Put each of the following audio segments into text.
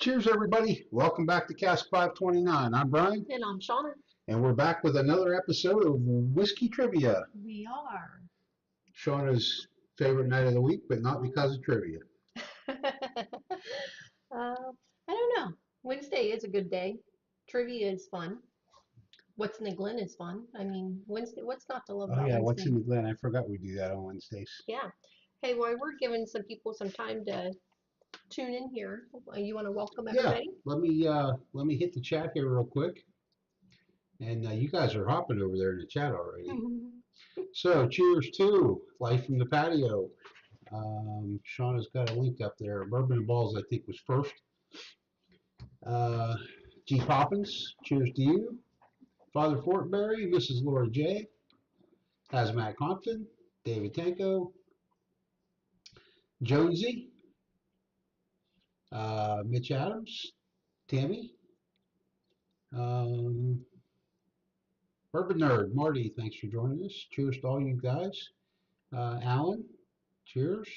Cheers, everybody. Welcome back to Cask 529. I'm Bryan. And I'm Shona. And we're back with another episode of Whiskey Trivia. We are. Shona's favorite night of the week, but not because of trivia. I don't know. Wednesday is a good day. Trivia is fun. What's in the Glen is fun. I mean, Wednesday, what's not to love about Wednesday? What's in the Glen? I forgot we do that on Wednesdays. Yeah. Hey, well, we're giving some people some time to tune in here. You want to welcome everybody? Yeah, let me hit the chat here real quick. And you guys are hopping over there in the chat already. So, cheers to Life from the Patio. Shauna's got a link up there. Bourbon and Balls, I think, was first. G. Poppins, cheers to you. Father Fortberry, Mrs. Laura J. Hazmat Compton, David Tanko, Jonesy, Mitch Adams, Tammy, Bourbon Nerd, Marty, thanks for joining us. Cheers to all you guys. Alan, cheers.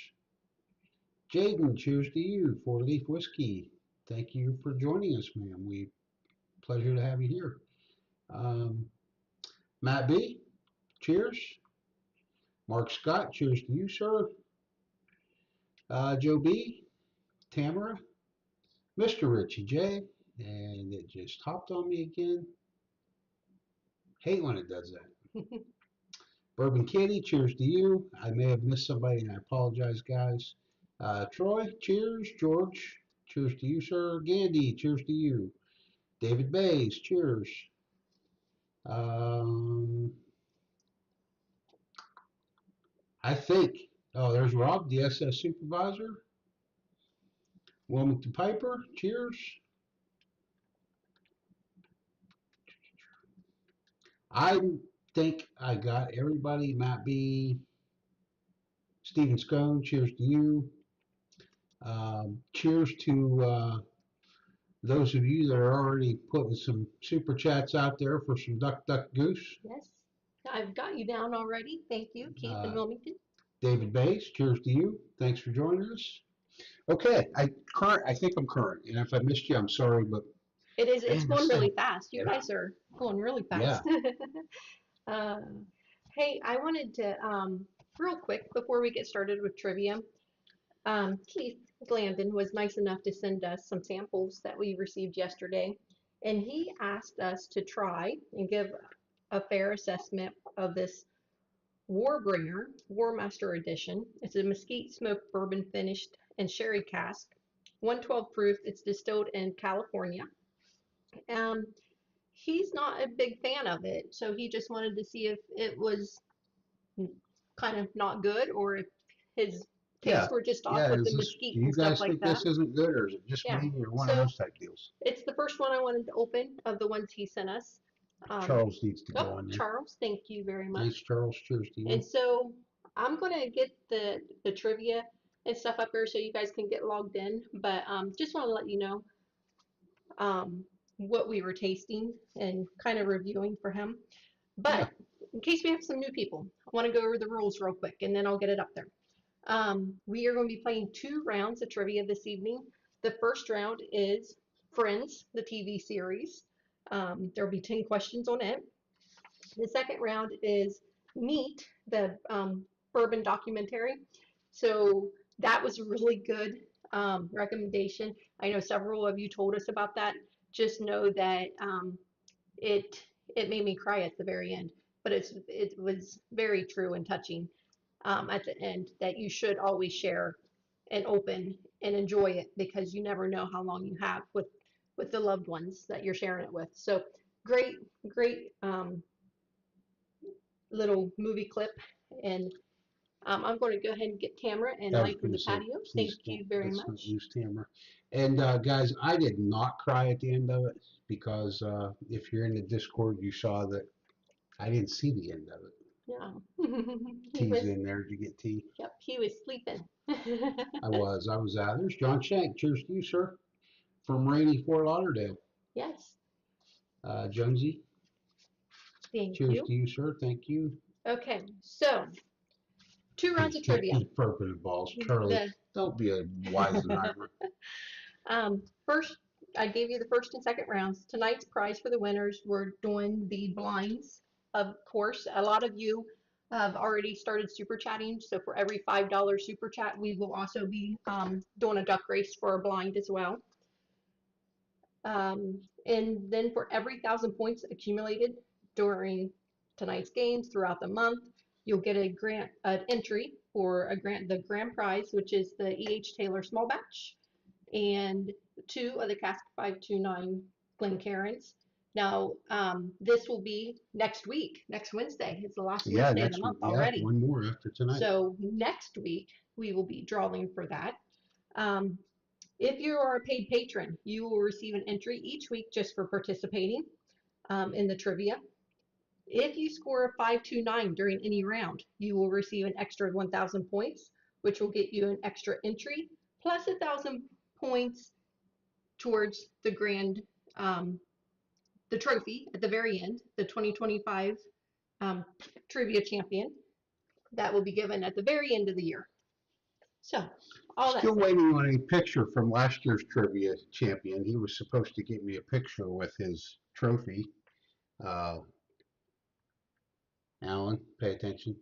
Jaden, cheers to you. Four Leaf Whiskey, thank you for joining us, ma'am. Pleasure to have you here. Matt B, cheers. Mark Scott, cheers to you, sir. Joe B, Tamara, Mr. Richie J, and it just hopped on me again. Hate when it does that. Bourbon Kitty, cheers to you. I may have missed somebody, and I apologize, guys. Troy, cheers. George, cheers to you, sir. Gandhi, cheers to you. David Bays, cheers. I think, there's Rob, the SS supervisor. Wilmington Piper, cheers. I think I got everybody. Matt B, Stephen Scone, cheers to you. Cheers to those of you that are already putting some super chats out there for some Duck Duck Goose. Yes, I've got you down already. Thank you, Keith and Wilmington. David Bays, cheers to you. Thanks for joining us. Okay, I think I'm current, and if I missed you, I'm sorry, but it's going really fast. You guys are going really fast. Yeah. Hey, I wanted to real quick before we get started with trivia. Keith Landon was nice enough to send us some samples that we received yesterday, and he asked us to try and give a fair assessment of this Warbringer Warmaster Edition. It's a mesquite smoked bourbon finished in sherry cask, 112 proof. It's distilled in California. He's not a big fan of it, so he just wanted to see if it was kind of not good or if his tastes were just off with the mesquite and stuff like that. Do you guys think this isn't good, or is it just me, or one of those type deals? It's the first one I wanted to open of the ones he sent us. Charles needs to go on there. Charles, thank you very much. Thanks, Charles. Cheers to you. And so I'm going to get the trivia and stuff up there so you guys can get logged in. But just want to let you know what we were tasting and kind of reviewing for him. But in case we have some new people, I want to go over the rules real quick, and then I'll get it up there. We are going to be playing 2 rounds of trivia this evening. The first round is Friends, the TV series. There will be 10 questions on it. The second round is Neat, the bourbon documentary. So that was a really good recommendation. I know several of you told us about that. Just know that it made me cry at the very end, but it was very true and touching at the end, that you should always share and open and enjoy it, because you never know how long you have with the loved ones that you're sharing it with. So great little movie clip. And I'm going to go ahead and get Tamara and Light from the Patio. Thank you very much. Use Tamara. And guys, I did not cry at the end of it, because if you're in the Discord, you saw that I didn't see the end of it. Yeah. Tea's in there. Did you get tea? Yep, he was sleeping. I was out. There's John Shank. Cheers to you, sir. From rainy Fort Lauderdale. Yes. Jonesy. Thank Cheers you. to you, sir. Thank you. Okay, so 2 rounds of trivia. Bourbon and Balls. Charlie, don't be a Weisenheimer. First, I gave you the first and second rounds. Tonight's prize for the winners, we're doing the blinds. Of course, a lot of you have already started super chatting. So for every $5 super chat, we will also be doing a duck race for a blind as well. And then for every 1,000 points accumulated during tonight's games throughout the month, you'll get an entry for the grand prize, which is the E.H. Taylor small batch and 2 of the CASK 529 Glencairns. Now, this will be next week, next Wednesday. It's the last Wednesday of the month already. One more after tonight. So next week, we will be drawing for that. If you are a paid patron, you will receive an entry each week just for participating in the trivia. If you score a 529 during any round, you will receive an extra 1,000 points, which will get you an extra entry, plus 1,000 points towards the grand, the trophy at the very end, the 2025 trivia champion. That will be given at the very end of the year. So, Still waiting on a picture from last year's trivia champion. He was supposed to get me a picture with his trophy. Alan, pay attention.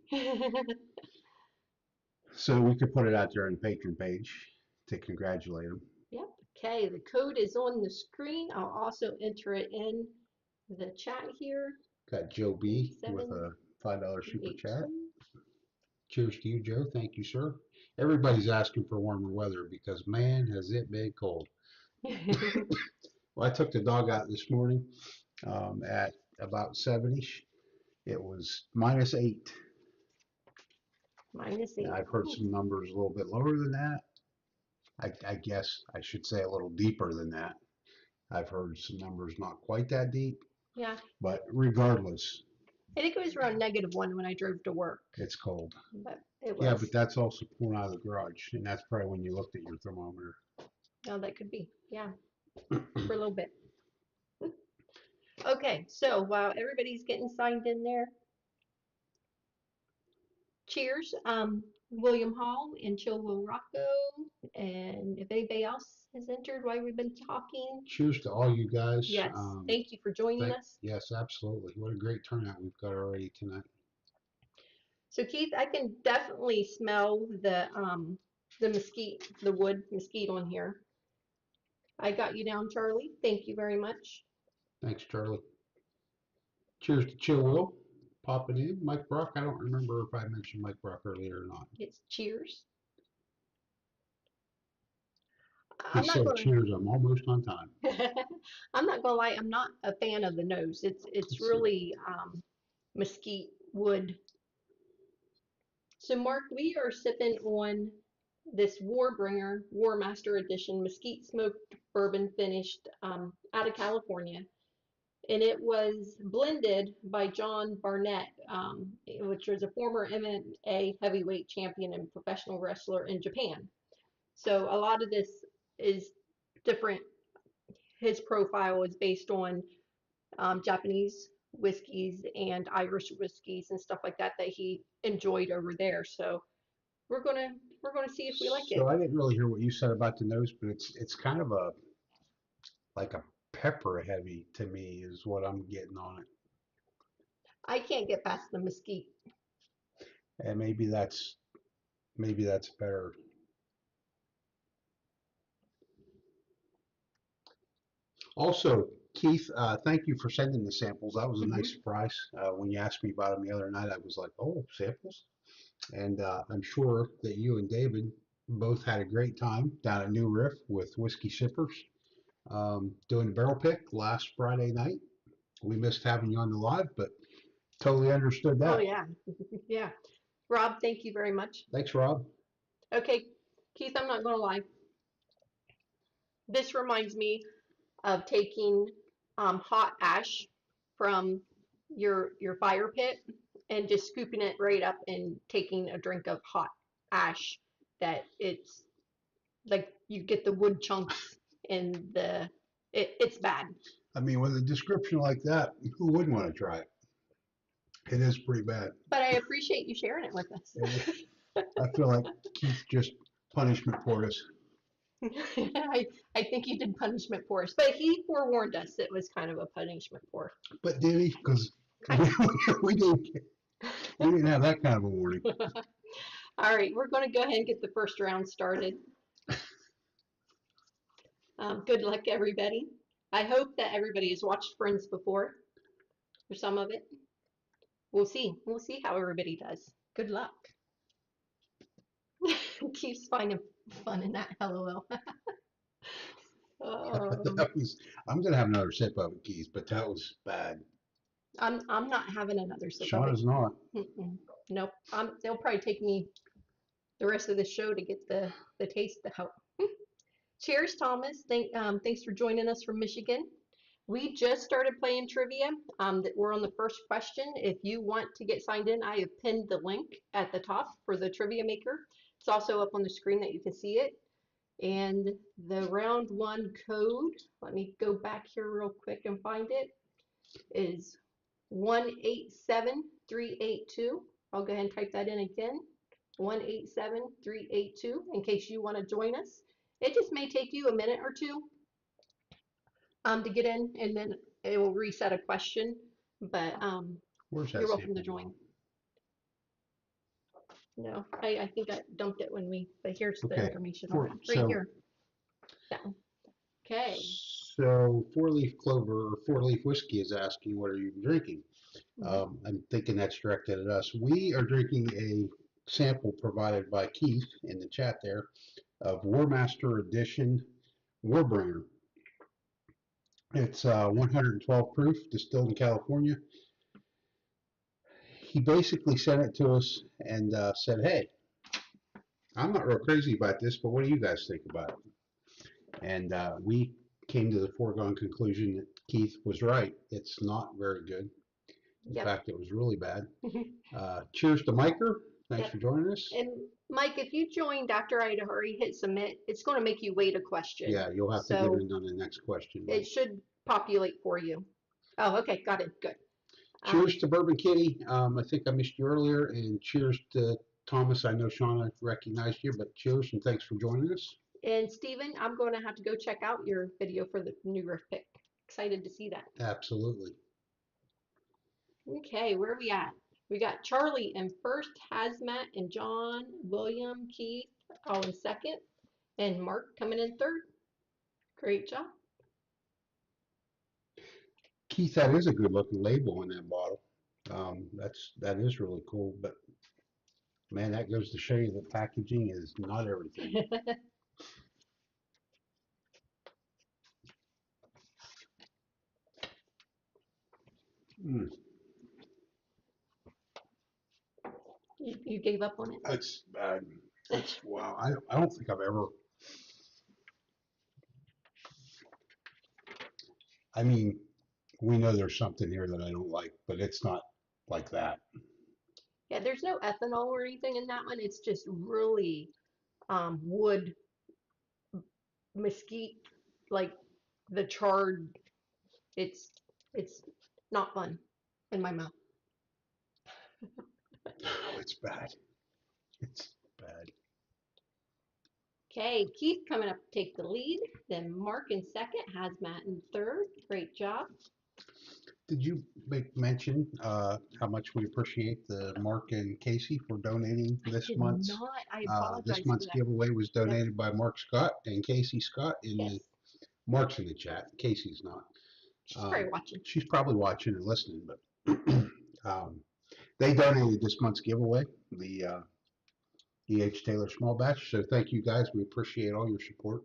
So we could put it out there on the patron page to congratulate him. Yep. Okay, the code is on the screen. I'll also enter it in the chat here. Got Joe B with a $5 super chat. Cheers to you, Joe. Thank you, sir. Everybody's asking for warmer weather because, man, has it been cold. Well, I took the dog out this morning at about 7-ish. It was -8. -8. I've heard some numbers a little bit lower than that. I guess I should say a little deeper than that. I've heard some numbers not quite that deep. Yeah. But regardless. I think it was around -1 when I drove to work. It's cold. But it was. Yeah, but that's also pulling out of the garage, and that's probably when you looked at your thermometer. Oh, that could be. Yeah. For a little bit. Okay, so while everybody's getting signed in there, cheers, William Hall and Chill Will Rocco, and if anybody else has entered while we've been talking. Cheers to all you guys. Yes, thank you for joining us. Yes, absolutely. What a great turnout we've got already tonight. So Keith, I can definitely smell the mesquite, the wood mesquite on here. I got you down, Charlie. Thank you very much. Thanks, Charlie. Cheers to Chill Will. Popping in. Mike Brock, I don't remember if I mentioned Mike Brock earlier or not. It's cheers. He said cheers, I'm almost on time. I'm not gonna lie, I'm not a fan of the nose. It's really mesquite wood. So Mark, we are sipping on this Warbringer War Master Edition mesquite smoked bourbon finished out of California. And it was blended by John Barnett, which was a former MMA heavyweight champion and professional wrestler in Japan. So a lot of this is different. His profile is based on Japanese whiskeys and Irish whiskeys and stuff like that he enjoyed over there. So we're gonna see if we like it. So I didn't really hear what you said about the nose, but it's kind of like a pepper heavy to me is what I'm getting on it. I can't get past the mesquite. And maybe that's better. Also, Keith, thank you for sending the samples. That was a nice surprise. When you asked me about them the other night, I was like, oh, samples? And I'm sure that you and David both had a great time down at New Riff with Whiskey Sippers. Doing barrel pick last Friday night. We missed having you on the live, but totally understood that. Oh yeah. Yeah. Rob, thank you very much. Thanks, Rob. Okay, Keith, I'm not gonna lie. This reminds me of taking hot ash from your fire pit and just scooping it right up and taking a drink of hot ash. That it's like you get the wood chunks. And it's bad. I mean, with a description like that, who wouldn't want to try it? It is pretty bad. But I appreciate you sharing it with us. I feel like Keith just punishment for us. I think he did punishment for us, but he forewarned us it was kind of a punishment for. But did he? Because we didn't have that kind of a warning. All right, we're going to go ahead and get the first round started. Good luck, everybody. I hope that everybody has watched Friends before, or some of it. We'll see. We'll see how everybody does. Good luck. Keeps finding fun in that. LOL. I'm gonna have another sip of it, Keith, but that was bad. I'm not having another sip of it. Shauna's not. Nope. They'll probably take me the rest of the show to get the taste to help. Cheers, Thomas. Thanks for joining us from Michigan. We just started playing trivia. We're on the first question. If you want to get signed in, I have pinned the link at the top for the trivia maker. It's also up on the screen that you can see it. And the round one code, let me go back here real quick and find it, is 187382. I'll go ahead and type that in again. 187382 in case you want to join us. It just may take you a minute or two to get in, and then it will reset a question. But you're welcome to join. No, I think I dumped it but here's the information on it right here. Yeah. Okay. So four-leaf clover or four-leaf whiskey is asking, what are you drinking? I'm thinking that's directed at us. We are drinking a sample provided by Keith in the chat there of War Master Edition Warbringer. It's 112 proof, distilled in California. He basically sent it to us and said, hey, I'm not real crazy about this, but what do you guys think about it? And we came to the foregone conclusion that Keith was right. It's not very good. In fact, it was really bad. Cheers to Miker. Thanks for joining us. And Mike, if you joined after I had already hit submit, it's going to make you wait a question. Yeah, you'll have to get in on the next question. It should populate for you. Oh, okay, got it. Good. Cheers to Bourbon Kitty. I think I missed you earlier. And cheers to Thomas. I know Shauna recognized you, but cheers and thanks for joining us. And Steven, I'm going to have to go check out your video for the new riff pick. Excited to see that. Absolutely. Okay, where are we at? We got Charlie in first, Hazmat and John, William, Keith, all in second, and Mark coming in third. Great job. Keith, that is a good looking label on that bottle. That is really cool, but man, that goes to show you that packaging is not everything. You gave up on it? It's bad. Wow. I don't think I've ever. I mean, we know there's something here that I don't like, but it's not like that. Yeah, there's no ethanol or anything in that one. It's just really wood, mesquite, like the charred. It's not fun in my mouth. It's bad. It's bad. Okay, Keith coming up to take the lead. Then Mark in second, Hazmat in third. Great job. Did you make mention how much we appreciate the Mark and Casey for donating this month's? Not. I apologize. This month's giveaway was donated by Mark Scott and Casey Scott. Mark's in the chat. Casey's not. She's probably watching. She's probably watching and listening, but they donated this month's giveaway, the E.H. Taylor Small Batch. So thank you guys. We appreciate all your support.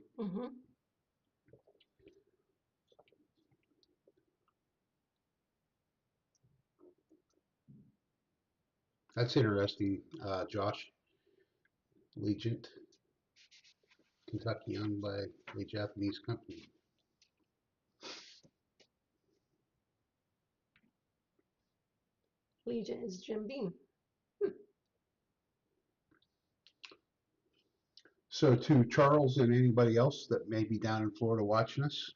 That's interesting, Josh. Legent, Kentucky, owned by a Japanese company. Legion is Jim Beam. So to Charles and anybody else that may be down in Florida watching us,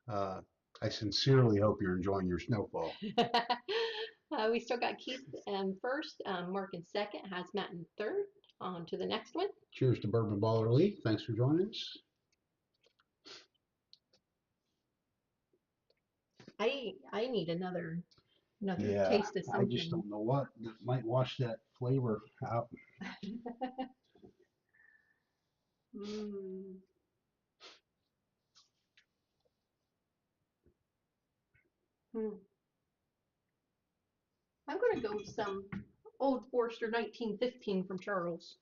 I sincerely hope you're enjoying your snowfall. We still got Keith in first, Mark in second, Hazmat in third. On to the next one. Cheers to Bourbon Baller Lee. Thanks for joining us. I need another Yeah, taste of I just something. don't know what that might wash that flavor out. Mm. Hmm. I'm gonna go with some Old Forester 1915 from Charles.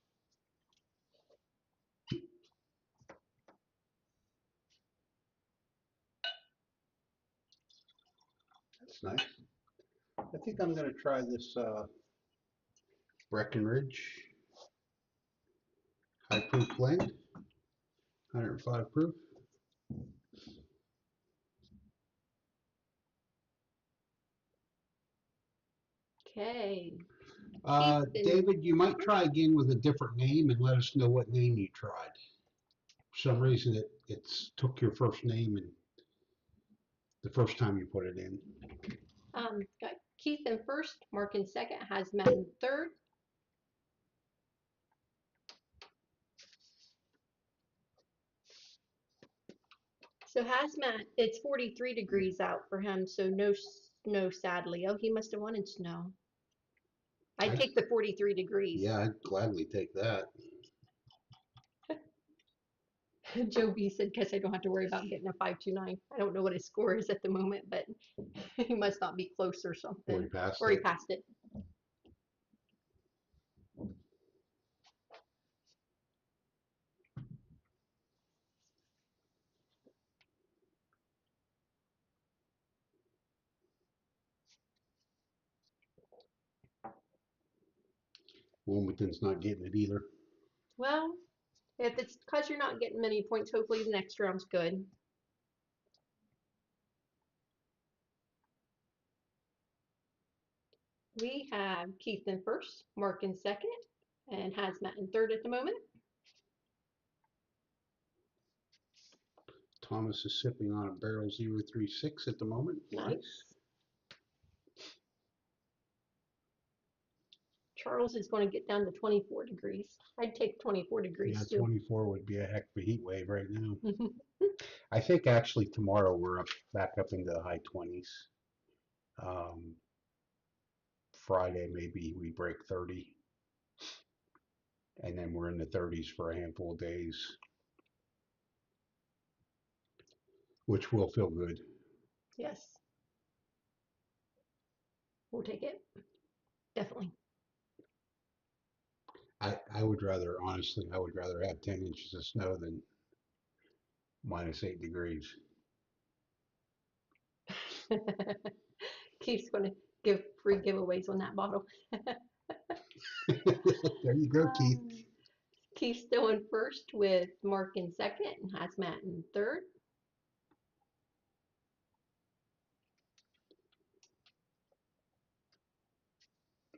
That's nice. I think I'm gonna try this Breckenridge high proof blend, 105 proof. Okay. Keith and David, you might try again with a different name and let us know what name you tried. For some reason, it's took your first name and the first time you put it in. got Keith in first, Mark in second, Hazmat in third. So Hazmat, it's 43 degrees out for him, so no snow, sadly. Oh, he must have wanted snow. I'd take the 43 degrees. Yeah, I'd gladly take that. Joe B said, guess I don't have to worry about getting a 529. I don't know what his score is at the moment, but he must not be close or something. Or he passed Or he it. passed it. Wilmington's not getting it either. Well, if it's because you're not getting many points, hopefully the next round's good. We have Keith in first, Mark in second, and Hazmat in third at the moment. Thomas is sipping on a barrel 036 at the moment. Nice. Charles is going to get down to 24 degrees. I'd take 24 degrees Yeah, too. 24 would be a heck of a heat wave right now. I think actually tomorrow we're back up into the high 20s. Friday maybe we break 30, and then we're in the 30s for a handful of days, which will feel good. Yes. We'll take it. Definitely. I would rather, honestly, I would rather have 10 inches of snow than -8 degrees. Keith's going to give free giveaways on that bottle. There you go, Keith. Keith's still in first with Mark in second and Hazmat in third.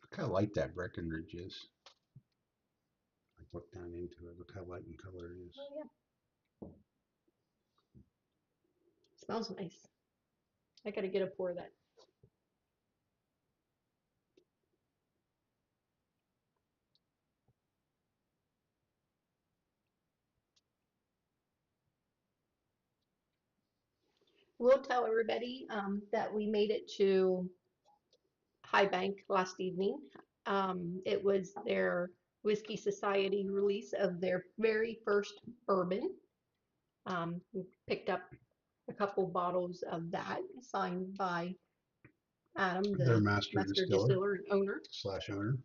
Look how light that Breckenridge is. Like look down into it. Look how light in color it is. Oh, yeah. Smells nice. I got to get a pour of that. We'll tell everybody that we made it to High Bank last evening. It was their Whiskey Society release of their very first bourbon. We picked up a couple bottles of that signed by Adam, Their the master distiller and owner. / owner.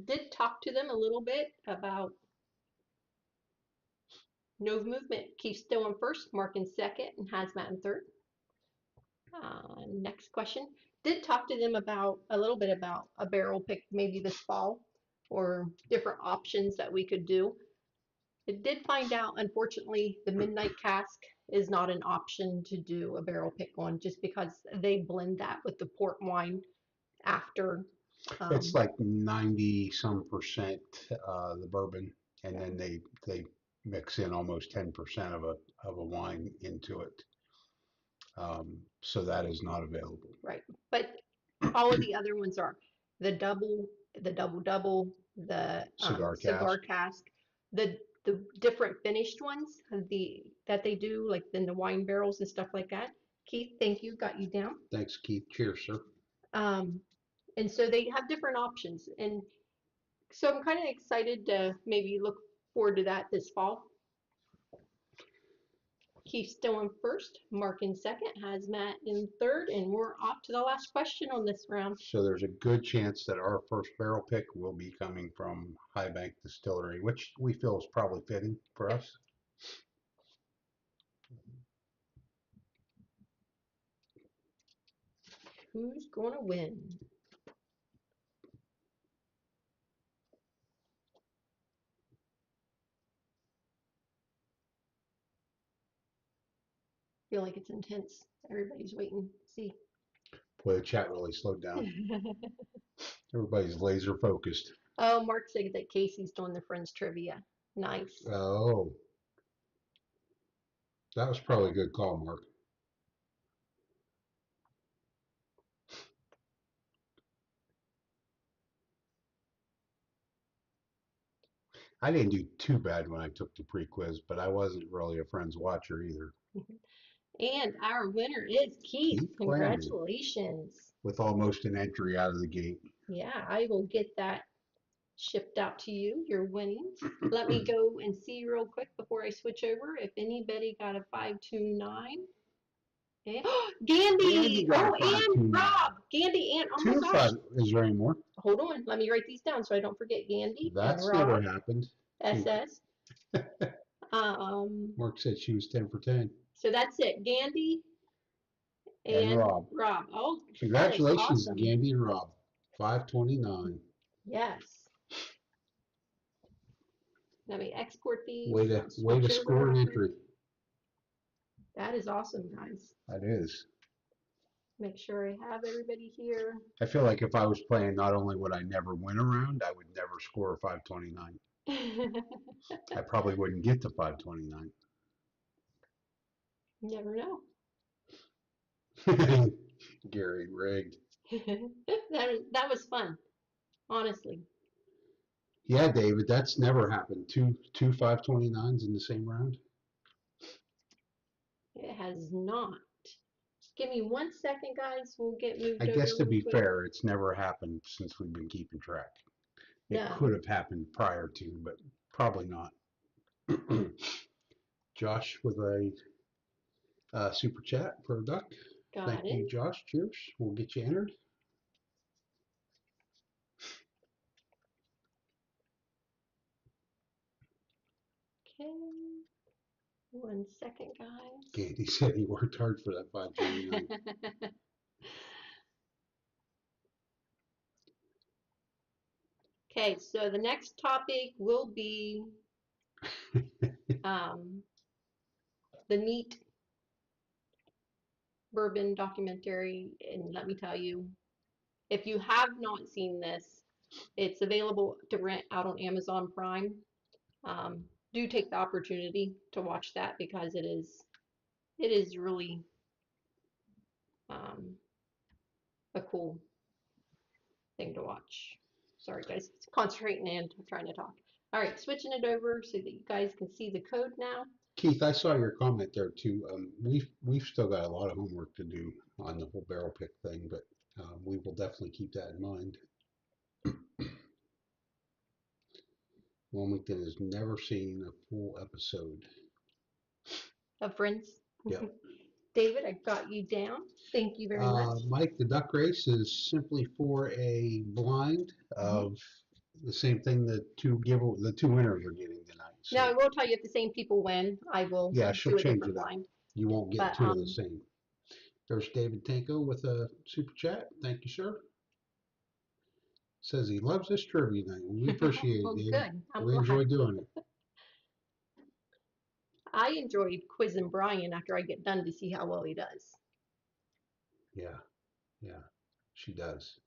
Did talk to them a little bit about no movement. Keith's still in first, Mark in second, and Hazmat in third. Next question. Did talk to them about a little bit about a barrel pick maybe this fall or different options that we could do. It did find out, unfortunately, the Midnight Cask is not an option to do a barrel pick on just because they blend that with the port wine after. It's like 90 some percent the bourbon, and then they mix in almost 10% of a wine into it. So that is not available. Right, but all of the other ones are the double, the cigar cask, the different finished ones, that they do, like in the wine barrels and stuff like that. Keith, thank you. Got you down. Thanks, Keith. Cheers, sir. And so they have different options. And so I'm kind of excited to maybe look forward to that this fall. Keith still in first, Mark in second, Hazmat in third, and we're off to the last question on this round. So there's a good chance that our first barrel pick will be coming from High Bank Distillery, which we feel is probably fitting for us. Who's going to win? Feel like it's intense. Everybody's waiting to see. Boy, the chat really slowed down. Everybody's laser focused. Oh, Mark said that Casey's doing the Friends trivia. Nice. Oh. That was probably a good call, Mark. I didn't do too bad when I took the pre-quiz, but I wasn't really a Friends watcher either. And our winner is Keith. Congratulations. With almost an entry out of the gate. Yeah, I will get that shipped out to you, your winnings. Let me go and see real quick before I switch over if anybody got a 529. Okay. Gandy! Oh, and Rob! Gandy and, oh my gosh. Is there any more? Hold on, let me write these down so I don't forget. Gandy That's and Rob. Never happened. SS. Mark said she was 10 for 10. So that's it. Gandy and Rob. Oh, congratulations, awesome. Gandy and Rob. 529. Yes. Let me export these. Way to score an entry. That is awesome, guys. That is. Make sure I have everybody here. I feel like if I was playing, not only would I never win a round, I would never score a 529. I probably wouldn't get to 529. Never know. Gary rigged. that was fun, honestly. Yeah, David, that's never happened. Two 529s in the same round. It has not. Give me 1 second, guys. We'll get moved I guess to be quick. fair, it's never happened since we've been keeping track. It could have happened prior to, but probably not. Josh with a super chat for a duck. Thank you, Josh. Cheers. We'll get you entered. Okay. 1 second, guys. Candy said he worked hard for that 529. Okay, so the next topic will be the neat bourbon documentary. And let me tell you, if you have not seen this, it's available to rent out on Amazon Prime. Do take the opportunity to watch that because it is really a cool thing to watch. Sorry guys, concentrating and trying to talk. All right, switching it over so that you guys can see the code now. Keith, I saw your comment there too. We've still got a lot of homework to do on the whole barrel pick thing, but we will definitely keep that in mind. Wilmington has never seen a full episode of Friends. Yep. David, I got you down. Thank you very much. Mike, the duck race is simply for a blind of the same thing the two winners are getting tonight. So. Now I will tell you if the same people win, I will she'll do a change different it up. blind. You won't get two of the same. There's David Tanko with a super chat. Thank you, sir. Says he loves this trivia night. We appreciate it, David. Good. We enjoy doing it. I enjoyed quizzing Bryan after I get done to see how well he does. Yeah, she does.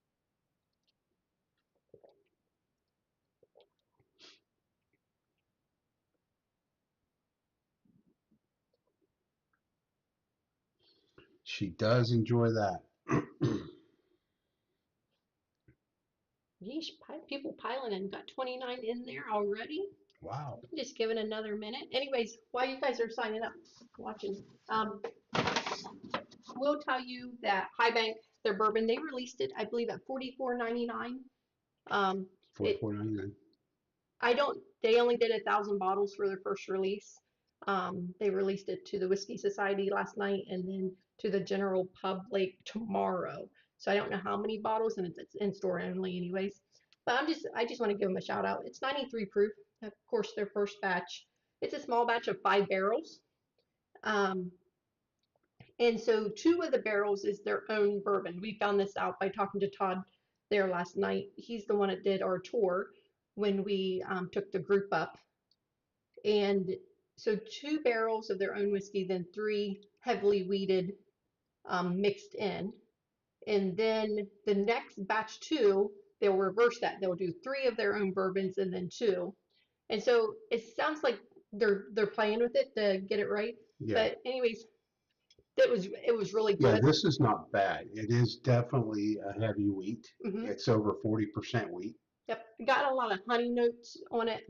She does enjoy that. Yeesh, people piling in. Got 29 in there already. Wow. Just give it another minute. Anyways, while you guys are signing up, watching, will tell you that High Bank, their bourbon, they released it, I believe, at $44.99. It, $44.99. they only did 1,000 bottles for their first release. They released it to the Whiskey Society last night and then to the general public tomorrow. So I don't know how many bottles, and it's in store only anyways. But I just want to give them a shout out. It's 93 proof. Of course, their first batch. It's a small batch of 5 barrels. And so 2 of the barrels is their own bourbon. We found this out by talking to Todd there last night. He's the one that did our tour when we took the group up. And so 2 barrels of their own whiskey, then 3 heavily wheated mixed in. And then the next batch 2, they'll reverse that. They'll do 3 of their own bourbons and then 2. And so it sounds like they're playing with it to get it right. Yeah. But anyways, it was really Yeah, good. this is not bad. It is definitely a heavy wheat. Mhm. It's over 40% wheat. Yep, got a lot of honey notes on it,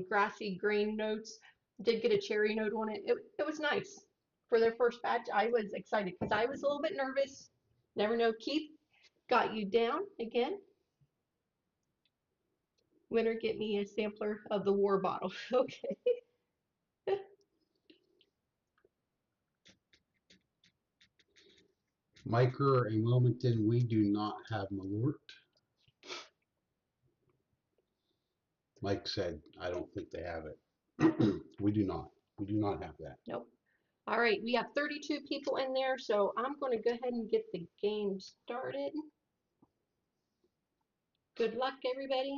grassy grain notes. Did get a cherry note on it. It was nice for their first batch. I was excited because I was a little bit nervous. Never know. Keith got you down again. Winner, get me a sampler of the war bottle. Okay. Micro and Wilmington, we do not have Malort. Mike said, I don't think they have it. We do not. We do not have that. Nope. All right, we have 32 people in there, so I'm going to go ahead and get the game started. Good luck, everybody.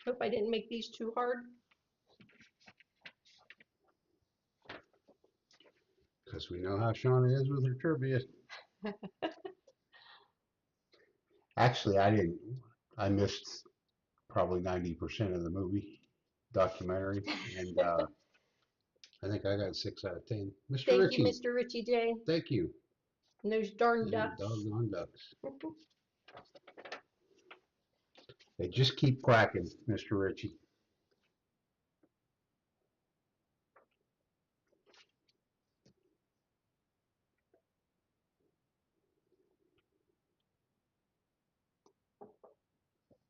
Hope I didn't make these too hard. Because we know how Shona is with her trivia. Actually, I missed probably 90% of the movie documentary, and I think I got 6 out of 10. Mr. Thank Richie. you, Mr. Richie J. Thank you. And those darn ducks. Doggone ducks. They just keep quacking, Mr. Richie.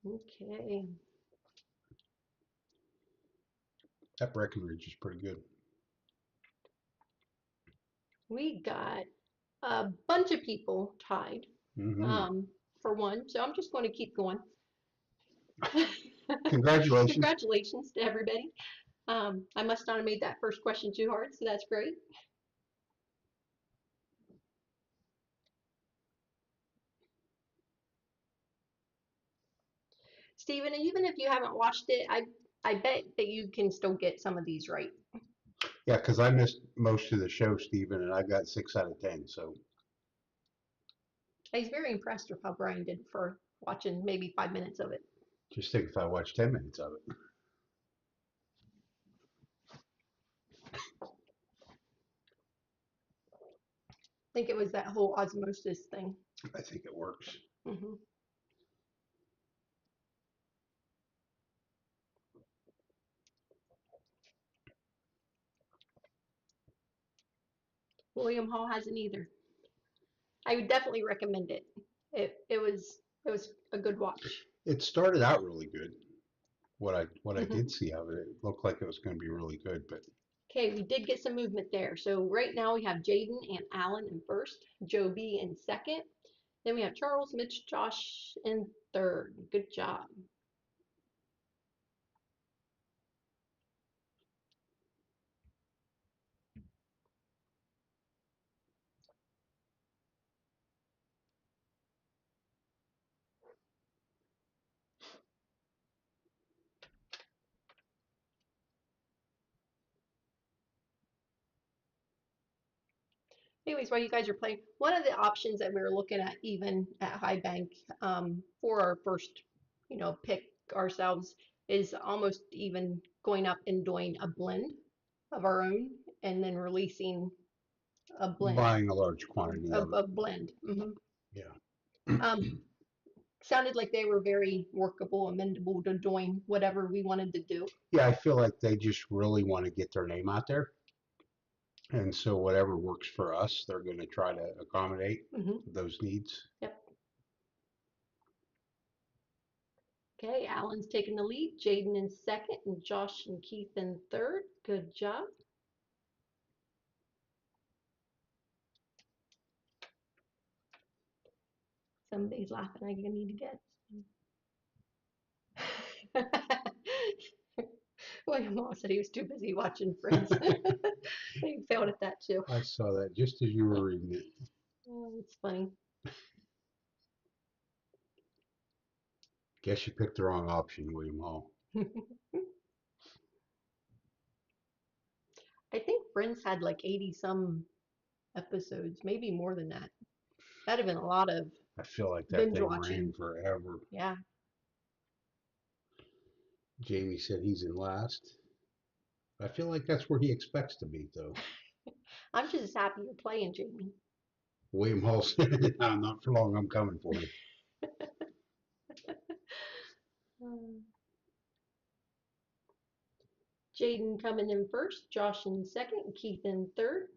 Okay. That Breckenridge is pretty good. We got a bunch of people tied for one, so I'm just going to keep going. Congratulations. Congratulations to everybody. I must not have made that first question too hard, so that's great. Stephen, even if you haven't watched it, I bet that you can still get some of these right. Yeah, because I missed most of the show, Stephen, and I got 6 out of 10. So I was very impressed with how Bryan did for watching maybe 5 minutes of it. just think if I watched 10 minutes of it. I think it was that whole osmosis thing. I think it works. Mm-hmm. William Hall hasn't either. I would definitely recommend it. It was a good watch. It started out really good. What I did see of it, it looked like it was going to be really good, but Okay, we did get some movement there. So right now we have Jaden and Alan in first, Joe B in second. Then we have Charles, Mitch, Josh in third. Good job. Anyways, while you guys are playing, one of the options that we were looking at even at High Bank for our first, pick ourselves is almost even going up and doing a blend of our own and then releasing a blend. buying a large quantity of it. A blend. Mm-hmm. Yeah. sounded like they were very workable, amendable to doing whatever we wanted to do. Yeah, I feel like they just really want to get their name out there. And so whatever works for us, they're going to try to accommodate those needs. Yep. Okay, Alan's taking the lead, Jaden in second, and Josh and Keith in third. Good job. Somebody's laughing. I need to get. William Law said he was too busy watching Friends. He failed at that too. I saw that just as you were reading it. Oh, it's funny. Guess you picked the wrong option, William Hall. I think Friends had like 80 some episodes, maybe more than that. That'd have been a lot of I feel like that binge thing watching. ran forever. Yeah. Jamie said he's in last. I feel like that's where he expects to be, though. I'm just as happy you're playing, Jamie. William Hall said, "No, not for long. I'm coming for him." Jaden coming in first, Josh in second, and Keith in third.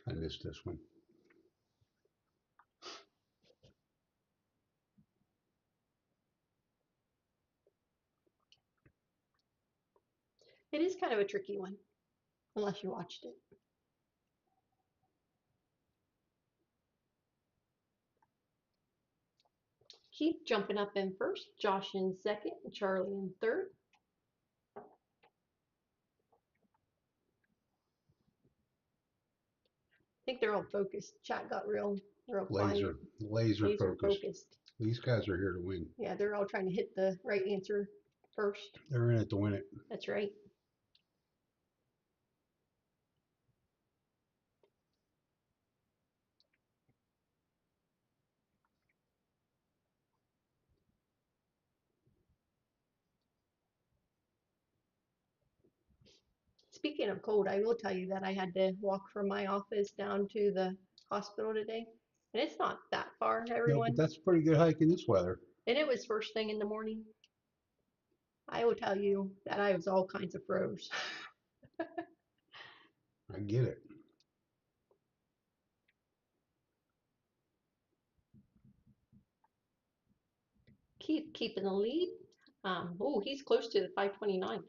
I missed this one. It is kind of a tricky one, unless you watched it. Keith jumping up in first, Josh in second, and Charlie in third. I think they're all focused. Chat got real quiet. Laser focused. These guys are here to win. Yeah, they're all trying to hit the right answer first. They're in it to win it. That's right. Speaking of cold, I will tell you that I had to walk from my office down to the hospital today. And it's not that far, No, everyone. but that's a pretty good hike in this weather. And it was first thing in the morning. I will tell you that I was all kinds of froze. I get it. Keith keeping the lead. Oh, he's close to the 529.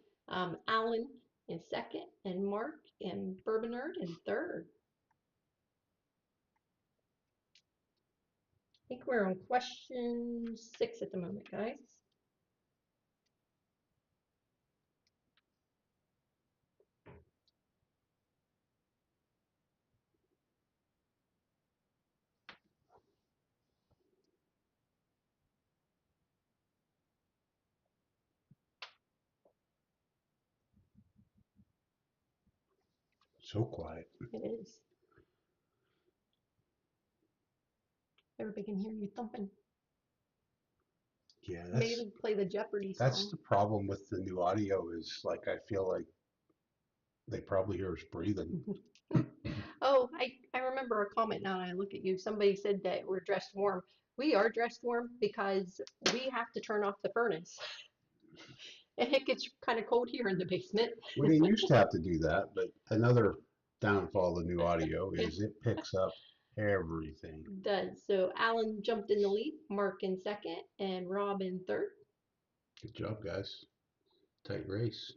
Alan in second, and Mark and Bourbonard in third. I think we're on question 6 at the moment, guys. So quiet. It is. Everybody can hear you thumping. Yeah, Maybe play the Jeopardy song. that's the problem with the new audio is like I feel like they probably hear us breathing. Oh, I remember a comment now and I look at you. Somebody said that we're dressed warm. We are dressed warm because we have to turn off the furnace. And it gets kind of cold here in the basement. We didn't used to have to do that, but another downfall of the new audio is it picks up everything. It does. So Alan jumped in the lead, Mark in second, and Rob in third. Good job, guys. Tight race.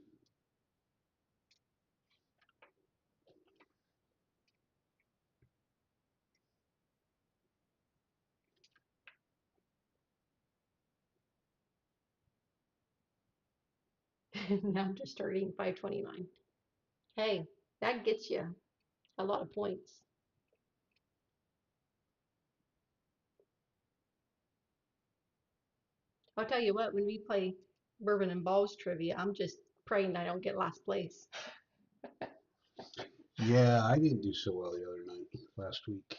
Now I'm just starting 529. Hey, that gets you. a lot of points. I'll tell you what, when we play bourbon and balls trivia, I'm just praying I don't get last place. Yeah, I didn't do so well the other night last week.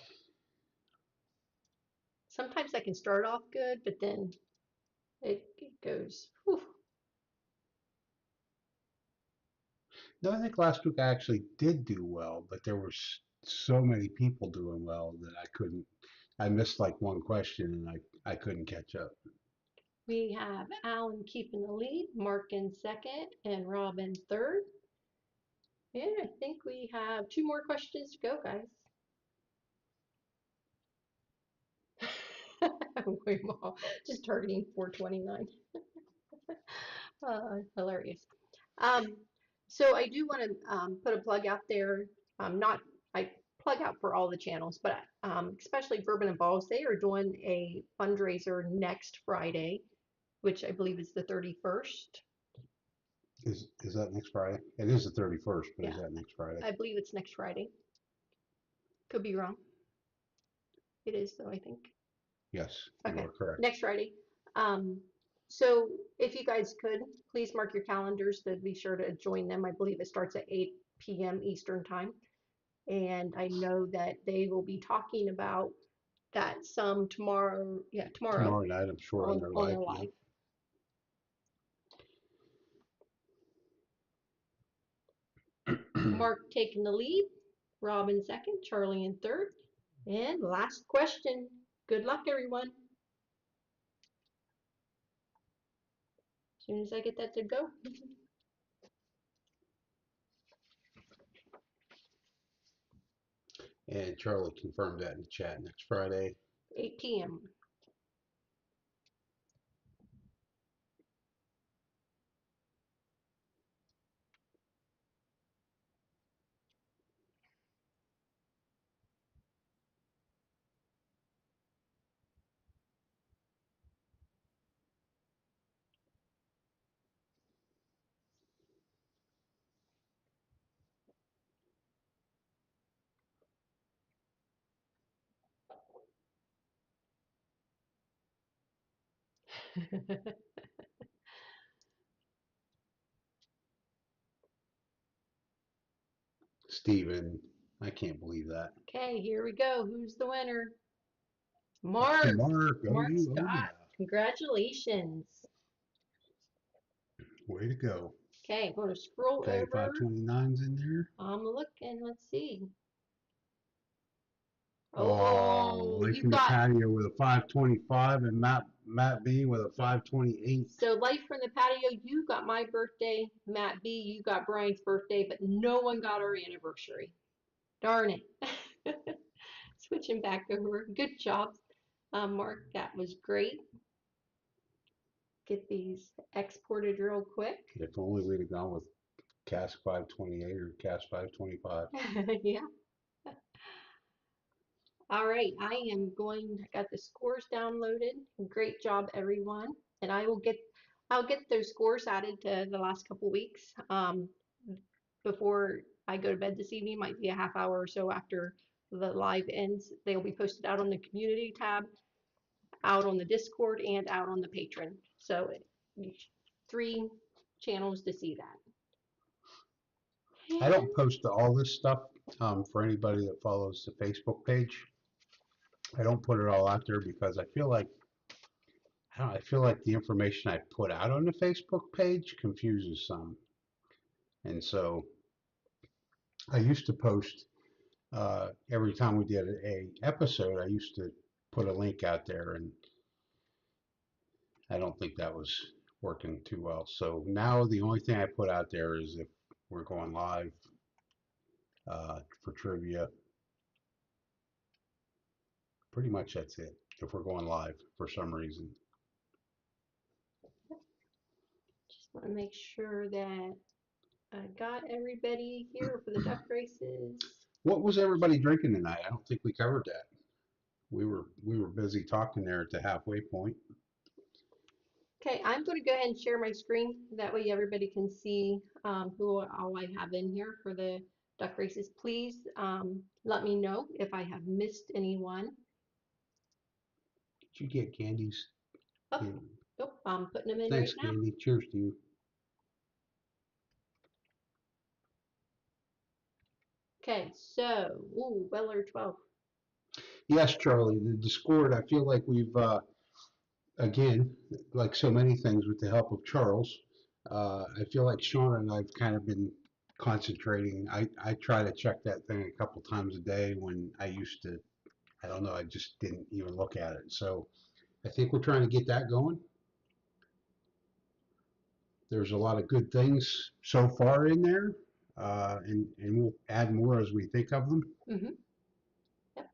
Sometimes I can start off good, but then it goes, whew. No, I think last week I actually did do well, but there were so many people doing well that I couldn't. I missed like one question and I couldn't catch up. We have Alan keeping the lead, Mark in second, and Rob in third. Yeah, I think we have 2 more questions to go, guys. We're all just targeting 429. Hilarious. Um, so I do want to put a plug out there. Not I plug out for all the channels, but especially Bourbon and Balls. They are doing a fundraiser next Friday, which I believe is the 31st. Is that next Friday? It is the 31st, but Yeah, is that next Friday? I believe it's next Friday. Could be wrong. It is though, I think. Yes, you Okay, are correct. next Friday. Um, so if you guys could, please mark your calendars to be sure to join them. I believe it starts at 8 p.m. Eastern time. And I know that they will be talking about that some tomorrow, yeah, tomorrow Tomorrow night, I'm sure on their on live. their Yeah. live. Mark taking the lead, Robin second, Charlie in third. And last question. Good luck, everyone. As soon as I get that to go. And Charlie confirmed that in the chat next Friday. 8 p.m. Steven, I can't believe that. Okay, here we go. Who's the winner? Mark. Mark, oh Mark you, oh Scott. yeah. Congratulations. Way to go. Okay, I'm going to scroll Okay, over. 529's in there. I'm looking. Let's see. Oh, Oh, Life you in the got Patio with a 525 and Matt B with a 528. so Life from the Patio. You got my birthday, Matt B. You got Brian's birthday, but no one got our anniversary. Darn it. Switching back over. Good job, Mark. That was great. Get these exported real quick. If only we'd have gone with CASK 528 or CASK 525. Yeah. All right, I am got the scores downloaded. Great job, everyone. And I'll get those scores added to the last couple weeks. Before I go to bed this evening, might be a half hour or so after the live ends. They'll be posted out on the community tab, out on the Discord, and out on the Patron. So 3 channels to see that. I don't post all this stuff for anybody that follows the Facebook page. I don't put it all out there because I feel like I feel like the information I put out on the Facebook page confuses some. And so I used to post every time we did a episode, I used to put a link out there, and I don't think that was working too well. So now the only thing I put out there is if we're going live for trivia. Pretty much that's it. If we're going live for some reason. Just want to make sure that I got everybody here for the duck races. What was everybody drinking tonight? I don't think we covered that. We were busy talking there at the halfway point. Okay, I'm going to go ahead and share my screen. That way everybody can see who all I have in here for the duck races. Please let me know if I have missed anyone. Did you get Candy's? Oh, Yeah. nope, I'm putting them in Thanks, right now. Candy. Cheers to you. Okay, so, ooh, Weller 12. Yes, Charlie. The Discord. I feel like we've again, like so many things, with the help of Charles. I feel like Shona and I've kind of been concentrating. I try to check that thing a couple times a day when I used to. I don't know. I just didn't even look at it. So I think we're trying to get that going. There's a lot of good things so far in there, and we'll add more as we think of them. Mm-hmm. Yep.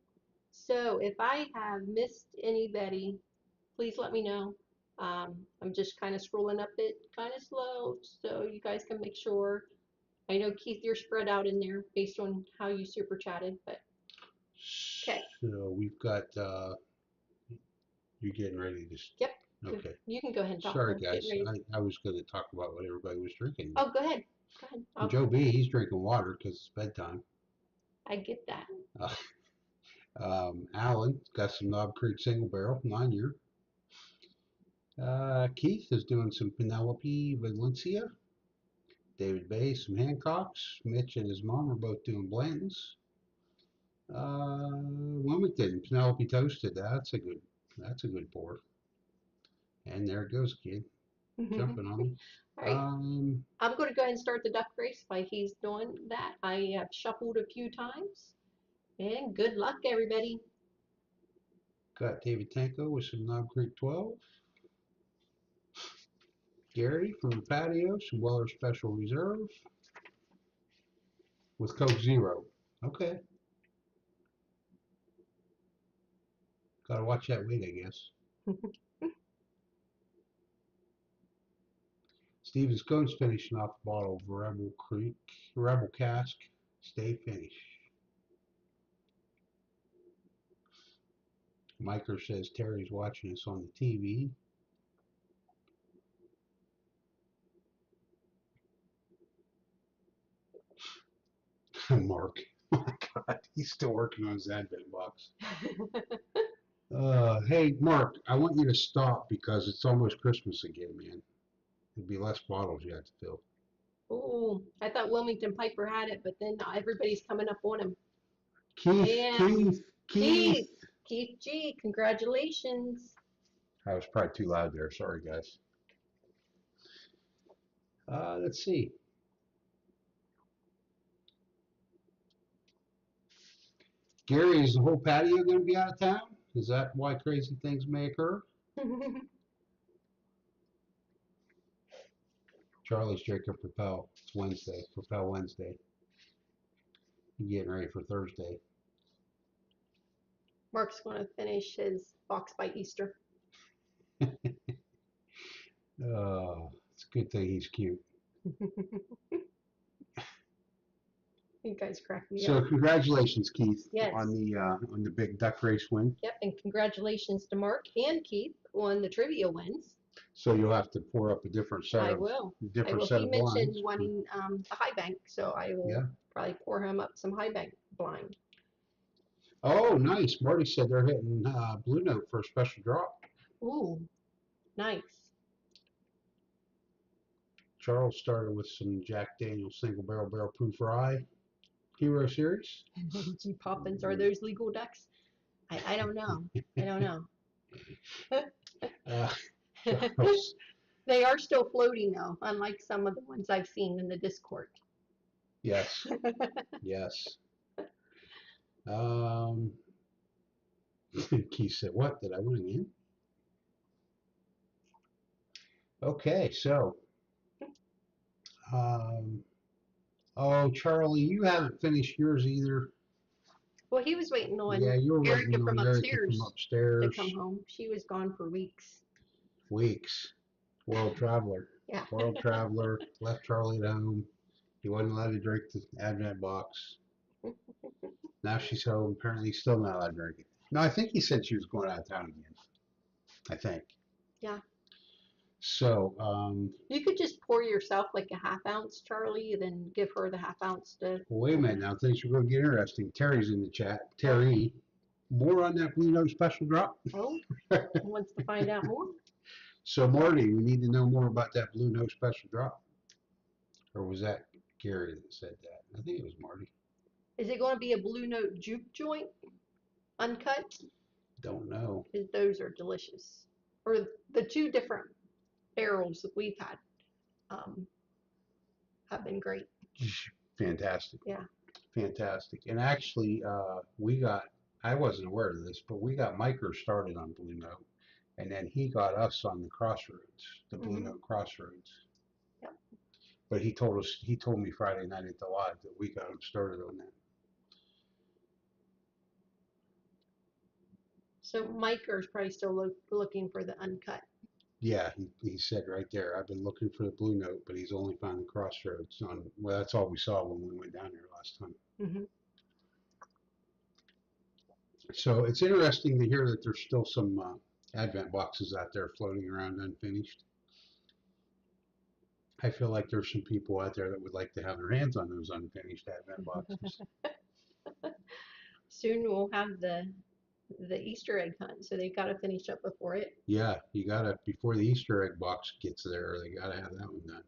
So if I have missed anybody, please let me know. I'm just kind of scrolling up it kind of slow so you guys can make sure. I know, Keith, you're spread out in there based on how you super chatted, but okay. So we've got you getting ready to. Yep. Okay. You can go ahead and talk. Sorry, I'm guys. getting ready. I was going to talk about what everybody was drinking. Oh, go ahead. Go ahead. Joe B, he's drinking water because it's bedtime. I get that. Alan got some Knob Creek single barrel, 9-year. Keith is doing some Penelope Valencia. David Bay, some Hancocks. Mitch and his mom are both doing Blantons. Wilmington, Penelope Toasted. That's a good pour. And there it goes, kid. Jumping on me. All right. I'm going to go ahead and start the duck race while he's doing that. I have shuffled a few times. And good luck, everybody. Got David Tanko with some Knob Creek 12. Gary from the patio, some Weller Special Reserve with Coke Zero. Okay. Gotta watch that weight, I guess. Steven Scone's finishing off a bottle of Rebel Cask. Stay finish. Miker says Terry's watching us on the TV. Mark. Oh my God, he's still working on his advent box. Hey, Mark, I want you to stop because it's almost Christmas again, man. There'll be less bottles you have to fill. Oh, I thought Wilmington Piper had it, but then everybody's coming up on him. Keith G, congratulations. I was probably too loud there. Sorry, guys. Let's see. Gary, is the whole patio going to be out of town? Is that why crazy things may occur? Charlie's drinking Propel. It's Wednesday. Propel Wednesday. He's getting ready for Thursday. Mark's going to finish his box by Easter. It's a good thing he's cute. You guys crack me So up. congratulations, Keith, Yes. on the big duck race win. Yep, and congratulations to Mark and Keith on the trivia wins. So you'll have to pour up a different set I of will. different I will. set He of mentioned blinds. wanting the high bank, so I will probably pour him up some high bank blind. Oh, nice. Marty said they're hitting Blue Note for a special drop. Ooh, nice. Charles started with some Jack Daniel's single barrel proof rye Hero Series. G Poppins, are those legal ducks? I don't know. I don't know. Charles. They are still floating though, unlike some of the ones I've seen in the Discord. Yes. Yes. Keith said, what? Did I win again? Okay, so oh, Charlie, you haven't finished yours either. Well, he was waiting on you were Erica waiting from on Erica upstairs from upstairs to come home. She was gone for weeks. World traveler. Yeah. World traveler. Left Charlie at home. He wasn't allowed to drink the Advent box. Now she's home. Apparently he's still not allowed to drink it. No, I think he said she was going out of town again. I think. Yeah. So, You could just pour yourself like a half ounce, Charlie, and then give her the half ounce to. wait a minute now, things are going to get interesting. Terry's in the chat. Terry, more on that Blue Note special drop? Oh, wants to find out more. So, Marty, we need to know more about that Blue Note special drop. Or was that Gary that said that? I think it was Marty. Is it going to be a Blue Note juke joint, uncut? Don't know. Because those are delicious. Or the two different barrels that we've had have been great. Fantastic. Yeah. Fantastic. And actually, we got, I wasn't aware of this, but we got Miker started on Blue Note. And then he got us on the Crossroads, the Blue Note Crossroads. Yep. But he told me Friday night at the live that we got him started on that. So Miker's probably still looking for the uncut. Yeah, he said right there, I've been looking for the Blue Note, but he's only found the Crossroads on, well, that's all we saw when we went down there last time. Mm-hmm. So it's interesting to hear that there's still some Advent boxes out there floating around unfinished. I feel like there's some people out there that would like to have their hands on those unfinished Advent boxes. Soon we'll have the Easter egg hunt, so they got to finish up before it. Yeah, you gotta, before the Easter egg box gets there, they gotta have that one done.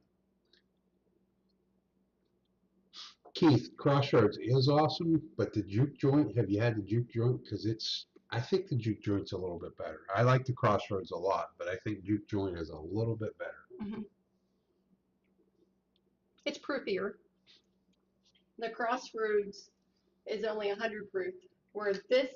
Keith, Crossroads is awesome, but the juke joint, have you had the juke joint? Because I think the juke joint's a little bit better. I like the Crossroads a lot, but I think juke joint is a little bit better. Mm-hmm. It's proofier. The Crossroads is only 100 proof, whereas this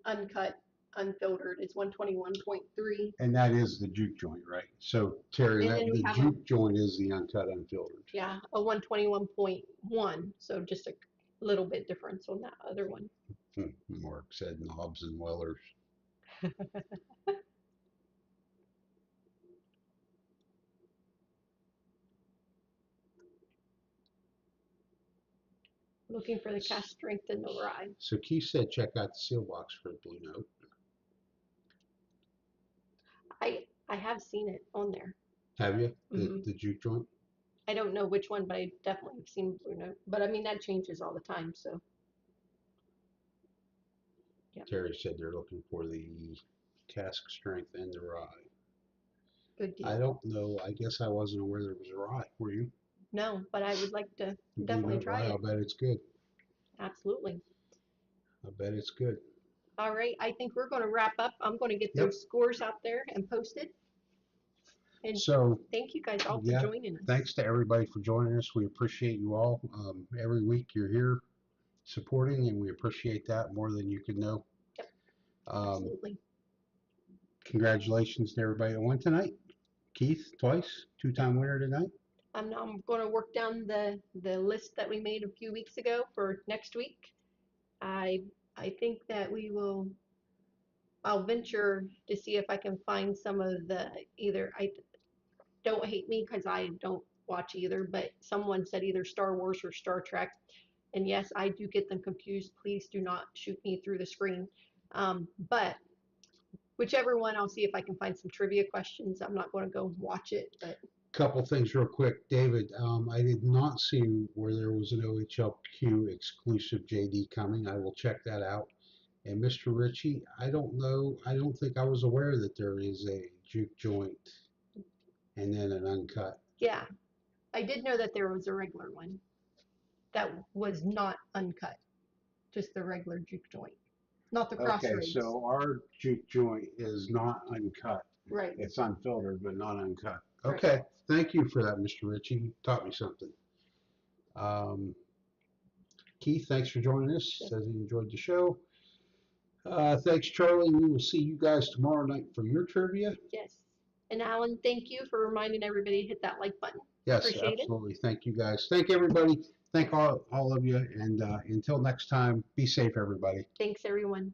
uncut, unfiltered is 121.3. And that is the juke joint, right? So Terry, the juke joint is the uncut, unfiltered. Yeah, a 121.1. So just a little bit difference on that other one. Mark said knobs and Wellers. Looking for the cask strength in the rye. So Keith said check out the seal box for the Blue Note. I have seen it on there. Have you? The juke joint? I don't know which one, but I definitely have seen Blue Note. But I mean, that changes all the time, so. Yeah. Terry said they're looking for the cask strength and the rye. Good deal. I don't know. I guess I wasn't aware there was a rye. Were you? No, but I would like to definitely try it. I'll bet it's good. Absolutely. I bet it's good. All right, I think we're going to wrap up. I'm going to get those scores out there and posted. And so thank you guys all for joining us. Thanks to everybody for joining us. We appreciate you all. Every week you're here supporting, and we appreciate that more than you could know. Yep. Absolutely. Congratulations to everybody that won tonight. Keith, twice, two-time winner tonight. I'm going to work down the list that we made a few weeks ago for next week. I think that I'll venture to see if I can find some of don't hate me because I don't watch either, but someone said either Star Wars or Star Trek. And yes, I do get them confused. Please do not shoot me through the screen. But whichever one, I'll see if I can find some trivia questions. I'm not going to go watch it, but. Couple things real quick. David, I did not see where there was an OHLQ exclusive JD coming. I will check that out. And Mr. Ritchie, I don't know. I don't think I was aware that there is a juke joint and then an uncut. Yeah, I did know that there was a regular one that was not uncut, just the regular juke joint, not the Crossroads. Okay, so our juke joint is not uncut. Right. It's unfiltered, but not uncut. Right. Okay, thank you for that, Mr. Ritchie. You taught me something. Keith, thanks for joining us. Says he enjoyed the show. Thanks, Charlie. We will see you guys tomorrow night for your trivia. Yes. And Alan, thank you for reminding everybody to hit that like button. Yes, Appreciate absolutely. Thank you, guys. Thank everybody. Thank all of you. And until next time, be safe, everybody. Thanks, everyone.